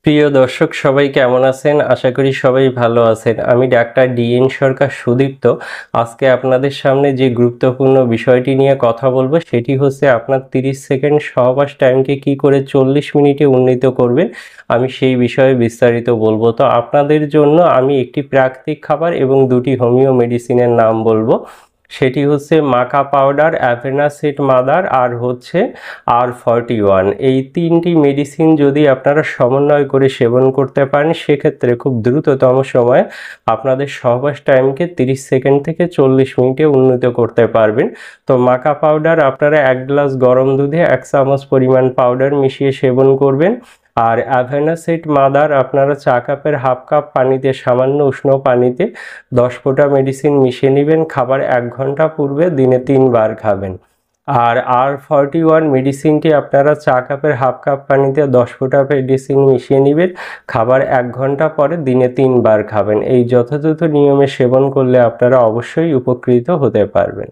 প্রিয় দর্শক সবাই কেমন আছেন? আশা করি সবাই ভালো আছেন। আমি ডাক্তার ডিএন সরকার সুদীপ্ত। আজকে আপনাদের সামনে যে গুরুত্বপূর্ণ বিষয়টি নিয়ে কথা বলবো সেটি হচ্ছে আপনার 30 সেকেন্ড সহবাস টাইমকে কি করে 40 মিনিটে উন্নীত করবেন, আমি সেই বিষয়ে বিস্তারিত বলবো। তো আপনাদের জন্য আমি একটি প্রাকৃতিক খাবার এবং দুটি হোমিও মেডিসিনের নাম বলবো। সেটি হচ্ছে মাকা পাউডার, অ্যাভেনাসিড মাদার আর হচ্ছে R41। এই তিনটি মেডিসিন যদি আপনারা সমন্বয় করে সেবন করতে পারেন সেক্ষেত্রে খুব দ্রুততম সময়ে আপনাদের সহবাস টাইমকে 30 সেকেন্ড থেকে 40 মিনিটে উন্নীত করতে পারবেন। তো মাকা পাউডার আপনারা 1 গ্লাস গরম দুধে 1 চামচ পরিমাণ পাউডার মিশিয়ে সেবন করবেন। আর অ্যাভেনাসিড মাদার আপনারা চা কাপের হাফ কাপ পানিতে, সামান্য উষ্ণ পানিতে 10 ফোঁটা মেডিসিন মিশিয়ে নেবেন। খাবার 1 ঘন্টা পূর্বে দিনে 3 বার খাবেন। আর R41 মেডিসিনটি আপনারা চা কাপের হাফ কাপ পানিতে 10 ফোঁটা মেডিসিন মিশিয়ে নেবেন। খাবার 1 ঘন্টা পরে দিনে 3 বার খাবেন। এই যথাযথ নিয়মে সেবন করলে আপনারা অবশ্যই উপকৃত হতে পারবেন।